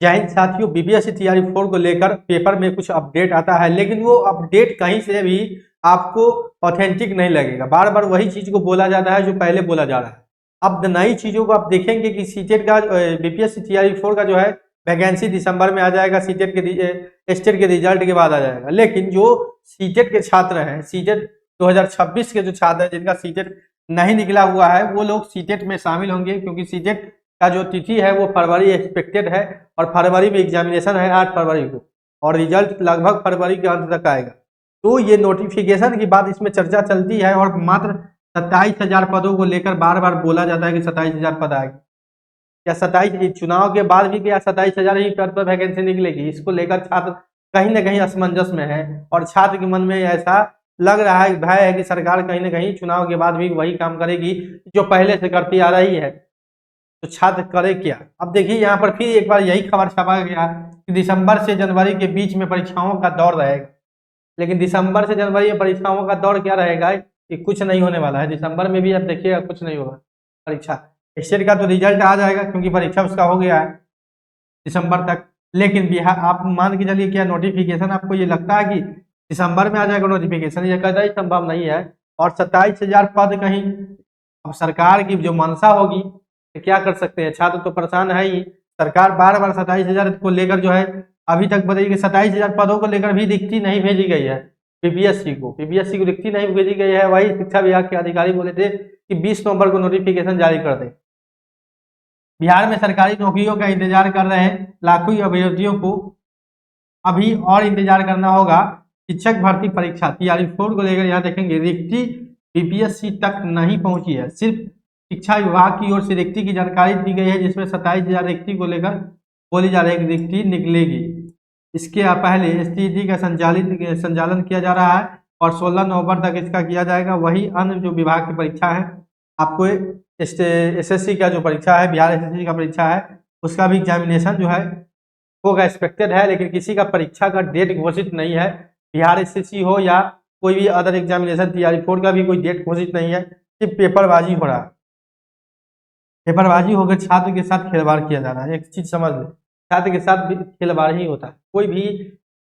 जय हिंद साथियों, बीपीएससी तैयारी 4 को लेकर पेपर में कुछ अपडेट आता है, लेकिन वो अपडेट कहीं से भी आपको ऑथेंटिक नहीं लगेगा। बार बार वही चीज को बोला जाता है जो पहले बोला जा रहा है। अब नई चीजों को आप देखेंगे कि सीटेट का बीपीएससी तैयारी 4 का जो है वैकेंसी दिसंबर में आ जाएगा, सीटेट के स्टेट के रिजल्ट के बाद आ जाएगा। लेकिन जो सीटेट के छात्र हैं, सीटेट 2026 के जो छात्र हैं जिनका सीटेट नहीं निकला हुआ है, वो लोग सीटेट में शामिल होंगे, क्योंकि सीटेट का जो तिथि है वो फरवरी एक्सपेक्टेड है और फरवरी में एग्जामिनेशन है 8 फरवरी को, और रिजल्ट लगभग फरवरी के अंत तक आएगा। तो ये नोटिफिकेशन की बात इसमें चर्चा चलती है और मात्र 27,000 पदों को लेकर बार बार बोला जाता है कि 27,000 पद आएगी। क्या 27 चुनाव के बाद भी क्या 27,000 ही पद पर वैकेंसी निकलेगी? इसको लेकर छात्र कहीं ना कहीं असमंजस में है और छात्र के मन में ऐसा लग रहा है, भय है कि सरकार कहीं ना कहीं चुनाव के बाद भी वही काम करेगी जो पहले से करती आ रही है। तो छात्र करे क्या? अब देखिए, यहाँ पर फिर एक बार यही खबर छपा गया कि दिसंबर से जनवरी के बीच में परीक्षाओं का दौर रहेगा। लेकिन दिसंबर से जनवरी में परीक्षाओं का दौर क्या रहेगा कि कुछ नहीं होने वाला है। दिसंबर में भी अब देखिएगा कुछ नहीं होगा परीक्षा। स्टेट का तो रिजल्ट आ जाएगा क्योंकि परीक्षा उसका हो गया है दिसंबर तक। लेकिन बिहार, आप मान के चलिए, क्या नोटिफिकेशन आपको ये लगता है कि दिसंबर में आ जाएगा नोटिफिकेशन? ये कतई संभव नहीं है। और 27,000 पद कहीं, अब सरकार की जो मंशा होगी तो क्या कर सकते हैं? छात्र तो परेशान है ही। सरकार बार बार 27,000 को लेकर जो है अभी तक बताइए 27,000 पदों को लेकर भी रिक्ति नहीं भेजी गई है बीपीएससी को रिक्ति नहीं भेजी गई है। वही शिक्षा विभाग के अधिकारी बोले थे कि 20 नवंबर को नोटिफिकेशन जारी कर दे। बिहार में सरकारी नौकरियों का इंतजार कर रहे हैं लाखों अभ्यर्थियों को अभी और इंतजार करना होगा। शिक्षक भर्ती परीक्षा तैयारी 4 को लेकर यहाँ देखेंगे रिक्ति बीपीएससी तक नहीं पहुंची है। सिर्फ शिक्षा विभाग की ओर से रिक्ति की जानकारी दी गई है, जिसमें 27,000 रिक्ति को लेकर बोली जा रही है कि रिक्ति निकलेगी। इसके पहले एसटीईटी का संचालन किया जा रहा है और 16 नवंबर तक इसका किया जाएगा। वही अन्य जो विभाग की परीक्षा है, आपको एसएससी का जो परीक्षा है, बिहार एसएससी का परीक्षा है, उसका भी एग्जामिनेशन जो है होगा, एक्सपेक्टेड है। लेकिन किसी का परीक्षा का डेट घोषित नहीं है। बिहार एसएससी हो या कोई भी अदर एग्जामिनेशन तैयारी 4 का भी कोई डेट घोषित नहीं है। सिर्फ पेपरबाजी हो रहा है। पेपरबाजी होकर छात्र के साथ खिलवाड़ किया जा रहा है। एक चीज समझ लें, छात्र के साथ भी खिलवाड़ ही होता है। कोई भी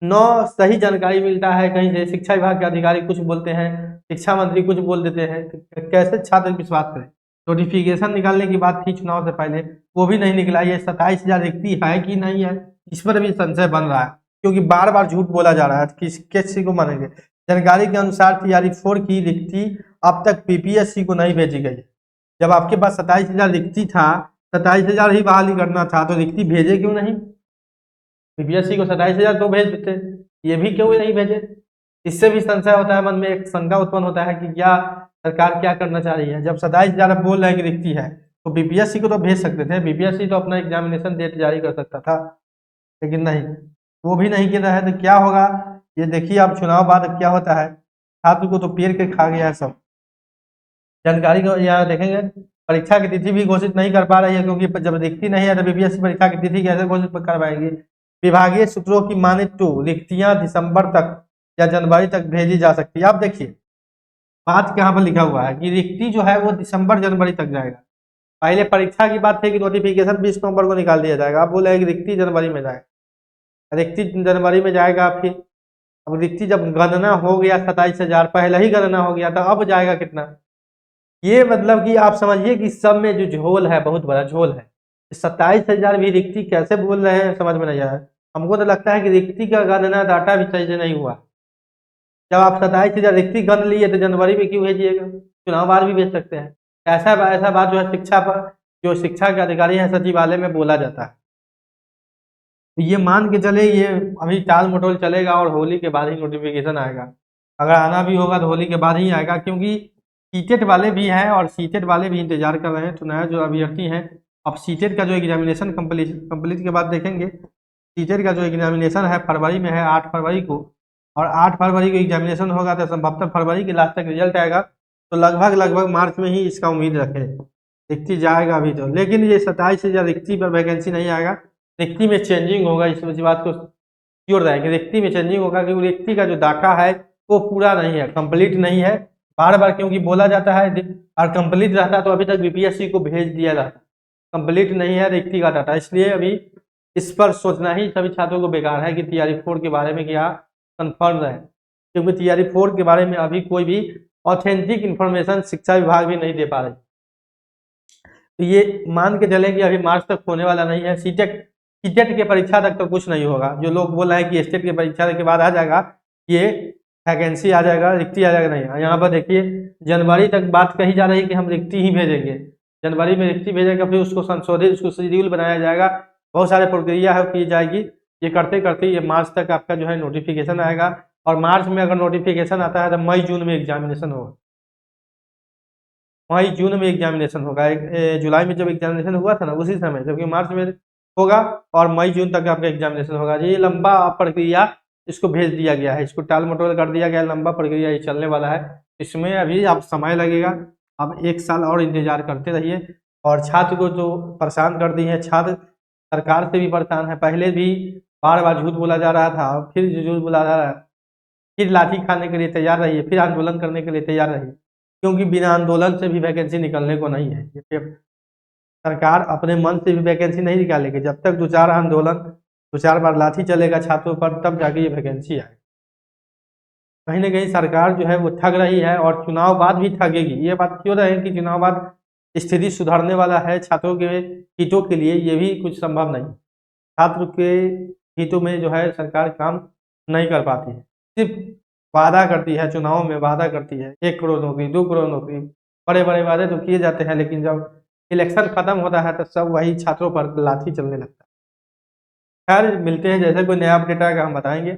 न सही जानकारी मिलता है कहीं से, शिक्षा विभाग के अधिकारी कुछ बोलते हैं, शिक्षा मंत्री कुछ बोल देते हैं, तो कैसे छात्र विश्वास करें? नोटिफिकेशन निकालने की बात थी चुनाव से पहले, वो भी नहीं निकला। ये 27,000 रिक्ति है कि नहीं है, इस पर भी संशय बन रहा है, क्योंकि बार बार झूठ बोला जा रहा है। किसी को मानेंगे? जानकारी के अनुसार तैयारी 4 की रिक्ति अब तक बीपीएससी को नहीं भेजी गई। जब आपके पास 27,000 रिक्ति था, 27,000 ही बहाली करना था, तो रिक्ति भेजे क्यों नहीं? बीपीएससी को 27,000 तो भेज देते, ये भी क्यों नहीं भेजे? इससे भी संशय होता है, मन में एक शंका उत्पन्न होता है कि क्या सरकार क्या करना चाह रही है। जब 27,000 बोल रहे हैं कि रिक्ति है, तो बीपीएससी को तो भेज सकते थे। बीपीएससी तो अपना एग्जामिनेशन डेट जारी कर सकता था, लेकिन नहीं, वो भी नहीं कर रहा है। तो क्या होगा ये देखिए। अब चुनाव बाद क्या होता है, छात्र को तो पेड़ के खा गया है सब। जानकारी को यहाँ देखेंगे, परीक्षा की तिथि भी घोषित नहीं कर पा रही है, क्योंकि जब रिक्ति नहीं है तो बीपीएससी परीक्षा की तिथि कैसे घोषित कर पाएगी? विभागीय सूत्रों की माने तो रिक्तियां दिसंबर तक या जनवरी तक भेजी जा सकती है। आप देखिए बात कहाँ पर लिखा हुआ है कि रिक्ति जो है वो दिसंबर जनवरी तक जाएगा। पहले परीक्षा की बात थी कि नोटिफिकेशन 20 नवंबर को निकाल दिया जाएगा। आप बोले कि रिक्ति जनवरी में जाएगा, रिक्ति जनवरी में जाएगा। फिर अब रिक्ति जब गणना हो गया 27,000, पहले ही गणना हो गया था, अब जाएगा कितना? ये मतलब कि आप समझिए कि सब में जो झोल है, बहुत बड़ा झोल है। 27,000 भी रिक्ति कैसे बोल रहे हैं, समझ में नहीं आया। हमको तो लगता है कि रिक्ति का गणना डाटा भी सही से नहीं हुआ। जब आप 27,000 रिक्ति गण लिए तो जनवरी में क्यों भेजिएगा? चुनाव बाद भी भेज सकते हैं। ऐसा बात जो है शिक्षा के अधिकारी हैं सचिवालय में बोला जाता है। तो ये मान के चले, ये अभी टाल मटोल चलेगा और होली के बाद ही नोटिफिकेशन आएगा। अगर आना भी होगा तो होली के बाद ही आएगा, क्योंकि सीटेट वाले भी हैं और सीटेट वाले भी इंतजार कर रहे हैं। तो नया जो अभ्यर्थी हैं, अब सीटेट का जो एग्जामिनेशन कंप्लीट के बाद देखेंगे। सीटेट का जो एग्जामिनेशन है फरवरी में है, 8 फरवरी को, और 8 फरवरी को एग्जामिनेशन होगा तो संभवतः फरवरी के लास्ट तक रिजल्ट आएगा। तो लगभग मार्च में ही इसका उम्मीद रखें, रिक्ति जाएगा अभी तो। लेकिन ये 27,000 रिक्ति पर वैकेंसी नहीं आएगा, रिक्ति में चेंजिंग होगा। इस बात को श्योर रहे कि रिक्ति में चेंजिंग होगा, क्योंकि रिक्ति का जो डाटा है वो पूरा नहीं है, कंप्लीट नहीं है। बार बार क्योंकि बोला जाता है, और कंप्लीट रहता तो अभी तक बीपीएससी को भेज दिया जाता। कंप्लीट नहीं है रिक्ति का डाटा, इसलिए अभी इस पर सोचना ही सभी छात्रों को बेकार है कि TRE 4 के बारे में क्या कंफर्म है, क्योंकि TRE 4 के बारे में अभी कोई भी ऑथेंटिक इंफॉर्मेशन शिक्षा विभाग भी नहीं दे पा रही। तो ये मान के चलें कि अभी मार्च तक होने वाला नहीं है। सीटेट के परीक्षा तक तो कुछ नहीं होगा। जो लोग बोल रहे हैं कि स्टेट के परीक्षा के बाद आ जाएगा, ये वैकेंसी आ जाएगा, रिक्ति आ जाएगा, नहीं। यहाँ पर देखिए जनवरी तक बात कही जा रही है कि हम रिक्ति ही भेजेंगे, जनवरी में रिक्ति भेजेगा, फिर उसको संशोधित, उसको शेड्यूल बनाया जाएगा, बहुत सारे प्रक्रिया है की जाएगी। ये करते करते ये मार्च तक आपका जो है नोटिफिकेशन आएगा, और मार्च में अगर नोटिफिकेशन आता है तो मई जून में एग्जामिनेशन होगा, मई जून में एग्जामिनेशन होगा। जुलाई में जब एग्जामिनेशन हुआ था ना उसी समय, जबकि मार्च में होगा और मई जून तक आपका एग्जामिनेशन होगा। ये लंबा प्रक्रिया इसको भेज दिया गया है, इसको टाल मटोल कर दिया गया है, लंबा प्रक्रिया ये चलने वाला है। इसमें अभी आप समय लगेगा, आप 1 साल और इंतजार करते रहिए। और छात्र को जो परेशान कर दी है, छात्र सरकार से भी परेशान है। पहले भी बार बार झूठ बोला जा रहा था, फिर झूठ बोला जा रहा है, फिर लाठी खाने के लिए तैयार रहिए, फिर आंदोलन करने के लिए तैयार रहिए, क्योंकि बिना आंदोलन से भी वैकेंसी निकलने को नहीं है। ये सरकार अपने मन से भी वैकेंसी नहीं निकालेगी, जब तक 2-4 आंदोलन, 2-4 बार लाठी चलेगा छात्रों पर, तब जाके ये वैकेंसी आए। कहीं ना कहीं सरकार जो है वो ठग रही है, और चुनाव बाद भी ठगेगी। ये बात क्यों रहे कि चुनाव बाद स्थिति सुधारने वाला है छात्रों के हितों के लिए, ये भी कुछ संभव नहीं। छात्र के हितों में जो है सरकार काम नहीं कर पाती है, सिर्फ वादा करती है, चुनाव में वादा करती है 1 करोड़ नौकरी, 2 करोड़ नौकरी, बड़े बड़े वादे तो किए जाते हैं, लेकिन जब इलेक्शन खत्म होता है तो सब वही छात्रों पर लाठी चलने लगता है। खैर मिलते हैं, जैसे कोई नया अपडेट आएगा हम बताएंगे।